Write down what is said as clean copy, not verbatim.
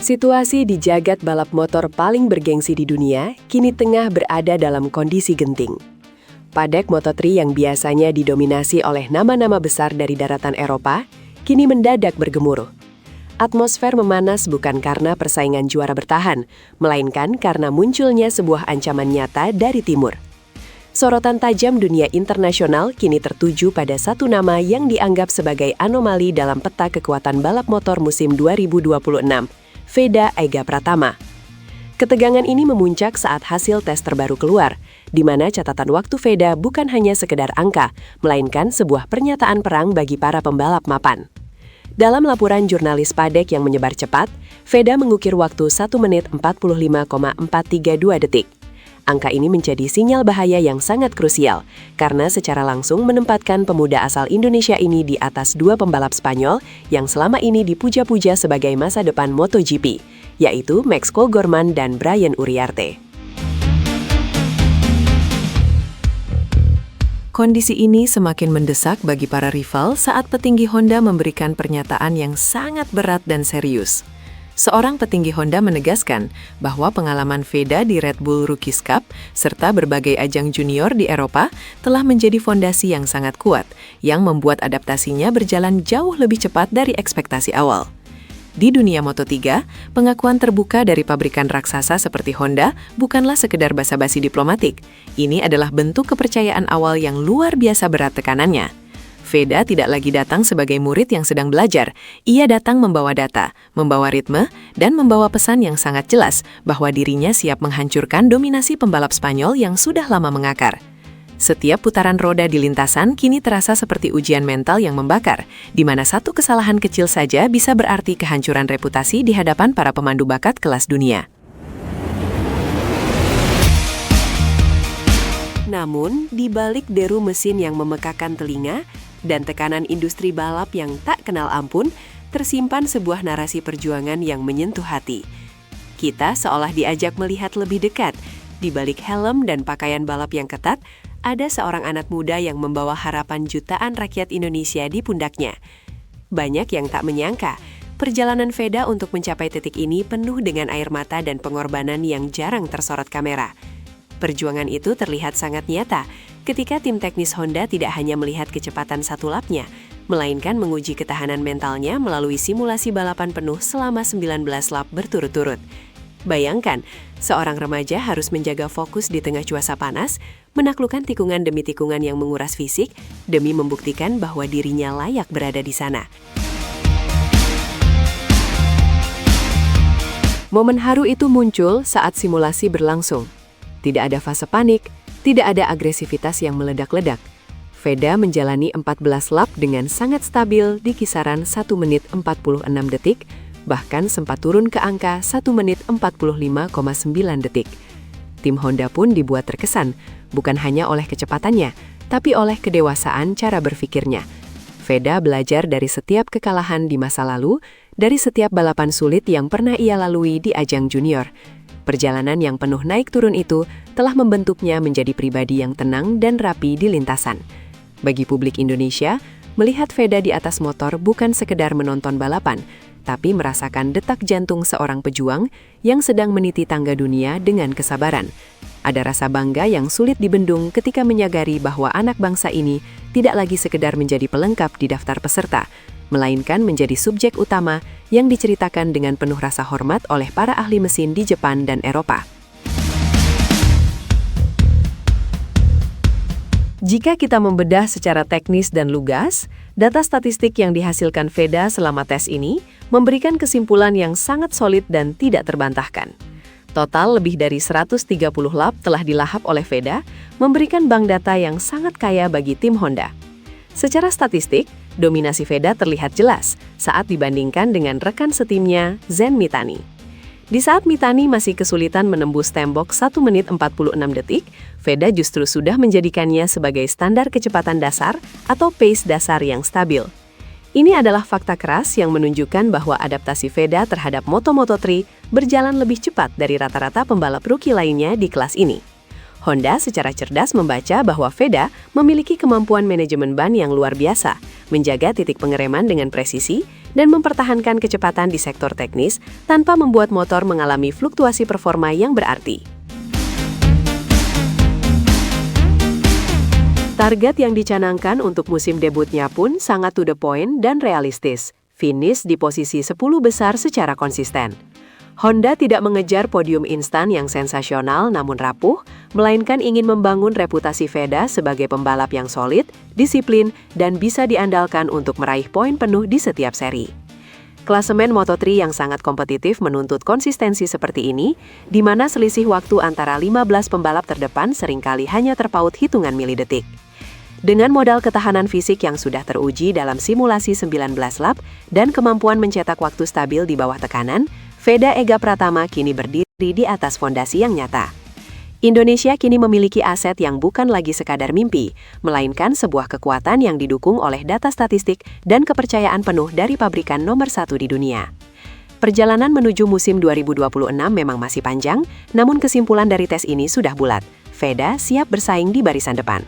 Situasi di jagat balap motor paling bergengsi di dunia kini tengah berada dalam kondisi genting. Paddock Moto3 yang biasanya didominasi oleh nama-nama besar dari daratan Eropa, kini mendadak bergemuruh. Atmosfer memanas bukan karena persaingan juara bertahan, melainkan karena munculnya sebuah ancaman nyata dari timur. Sorotan tajam dunia internasional kini tertuju pada satu nama yang dianggap sebagai anomali dalam peta kekuatan balap motor musim 2026. Veda Ega Pratama. Ketegangan ini memuncak saat hasil tes terbaru keluar, di mana catatan waktu Veda bukan hanya sekedar angka, melainkan sebuah pernyataan perang bagi para pembalap mapan. Dalam laporan jurnalis Paddock yang menyebar cepat, Veda mengukir waktu 1 menit 45,432 detik. Angka ini menjadi sinyal bahaya yang sangat krusial, karena secara langsung menempatkan pemuda asal Indonesia ini di atas dua pembalap Spanyol yang selama ini dipuja-puja sebagai masa depan MotoGP, yaitu Max Kollgorman dan Brian Uriarte. Kondisi ini semakin mendesak bagi para rival saat petinggi Honda memberikan pernyataan yang sangat berat dan serius. Seorang petinggi Honda menegaskan bahwa pengalaman Veda di Red Bull Rookies Cup serta berbagai ajang junior di Eropa telah menjadi fondasi yang sangat kuat, yang membuat adaptasinya berjalan jauh lebih cepat dari ekspektasi awal. Di dunia Moto3, pengakuan terbuka dari pabrikan raksasa seperti Honda bukanlah sekedar basa-basi diplomatik. Ini adalah bentuk kepercayaan awal yang luar biasa berat tekanannya. Veda tidak lagi datang sebagai murid yang sedang belajar. Ia datang membawa data, membawa ritme, dan membawa pesan yang sangat jelas bahwa dirinya siap menghancurkan dominasi pembalap Spanyol yang sudah lama mengakar. Setiap putaran roda di lintasan kini terasa seperti ujian mental yang membakar, di mana satu kesalahan kecil saja bisa berarti kehancuran reputasi di hadapan para pemandu bakat kelas dunia. Namun, di balik deru mesin yang memekakan telinga dan tekanan industri balap yang tak kenal ampun, tersimpan sebuah narasi perjuangan yang menyentuh hati. Kita seolah diajak melihat lebih dekat. Di balik helm dan pakaian balap yang ketat, ada seorang anak muda yang membawa harapan jutaan rakyat Indonesia di pundaknya. Banyak yang tak menyangka, perjalanan Veda untuk mencapai titik ini penuh dengan air mata dan pengorbanan yang jarang tersorot kamera. Perjuangan itu terlihat sangat nyata ketika tim teknis Honda tidak hanya melihat kecepatan satu lapnya, melainkan menguji ketahanan mentalnya melalui simulasi balapan penuh selama 19 lap berturut-turut. Bayangkan, seorang remaja harus menjaga fokus di tengah cuaca panas, menaklukkan tikungan demi tikungan yang menguras fisik, demi membuktikan bahwa dirinya layak berada di sana. Momen haru itu muncul saat simulasi berlangsung. Tidak ada fase panik, tidak ada agresivitas yang meledak-ledak. Veda menjalani 14 lap dengan sangat stabil di kisaran 1 menit 46 detik, bahkan sempat turun ke angka 1 menit 45,9 detik. Tim Honda pun dibuat terkesan, bukan hanya oleh kecepatannya, tapi oleh kedewasaan cara berpikirnya. Veda belajar dari setiap kekalahan di masa lalu, dari setiap balapan sulit yang pernah ia lalui di ajang junior. Perjalanan yang penuh naik turun itu telah membentuknya menjadi pribadi yang tenang dan rapi di lintasan. Bagi publik Indonesia, melihat Veda di atas motor bukan sekedar menonton balapan, tapi merasakan detak jantung seorang pejuang yang sedang meniti tangga dunia dengan kesabaran. Ada rasa bangga yang sulit dibendung ketika menyadari bahwa anak bangsa ini tidak lagi sekedar menjadi pelengkap di daftar peserta, melainkan menjadi subjek utama yang diceritakan dengan penuh rasa hormat oleh para ahli mesin di Jepang dan Eropa. Jika kita membedah secara teknis dan lugas, data statistik yang dihasilkan Veda selama tes ini memberikan kesimpulan yang sangat solid dan tidak terbantahkan. Total lebih dari 130 lap telah dilahap oleh Veda, memberikan bank data yang sangat kaya bagi tim Honda. Secara statistik, dominasi Veda terlihat jelas saat dibandingkan dengan rekan setimnya, Zen Mitani. Di saat Mitani masih kesulitan menembus tembok 1 menit 46 detik, Veda justru sudah menjadikannya sebagai standar kecepatan dasar atau pace dasar yang stabil. Ini adalah fakta keras yang menunjukkan bahwa adaptasi Veda terhadap Moto3 berjalan lebih cepat dari rata-rata pembalap rookie lainnya di kelas ini. Honda secara cerdas membaca bahwa Veda memiliki kemampuan manajemen ban yang luar biasa, menjaga titik pengereman dengan presisi, dan mempertahankan kecepatan di sektor teknis tanpa membuat motor mengalami fluktuasi performa yang berarti. Target yang dicanangkan untuk musim debutnya pun sangat to the point dan realistis. Finish di posisi 10 besar secara konsisten. Honda tidak mengejar podium instan yang sensasional namun rapuh, melainkan ingin membangun reputasi VEDA sebagai pembalap yang solid, disiplin, dan bisa diandalkan untuk meraih poin penuh di setiap seri. Klasemen Moto3 yang sangat kompetitif menuntut konsistensi seperti ini, di mana selisih waktu antara 15 pembalap terdepan seringkali hanya terpaut hitungan milidetik. Dengan modal ketahanan fisik yang sudah teruji dalam simulasi 19 lap dan kemampuan mencetak waktu stabil di bawah tekanan, Veda Ega Pratama kini berdiri di atas fondasi yang nyata. Indonesia kini memiliki aset yang bukan lagi sekadar mimpi, melainkan sebuah kekuatan yang didukung oleh data statistik dan kepercayaan penuh dari pabrikan nomor 1 di dunia. Perjalanan menuju musim 2026 memang masih panjang, namun kesimpulan dari tes ini sudah bulat. Veda siap bersaing di barisan depan.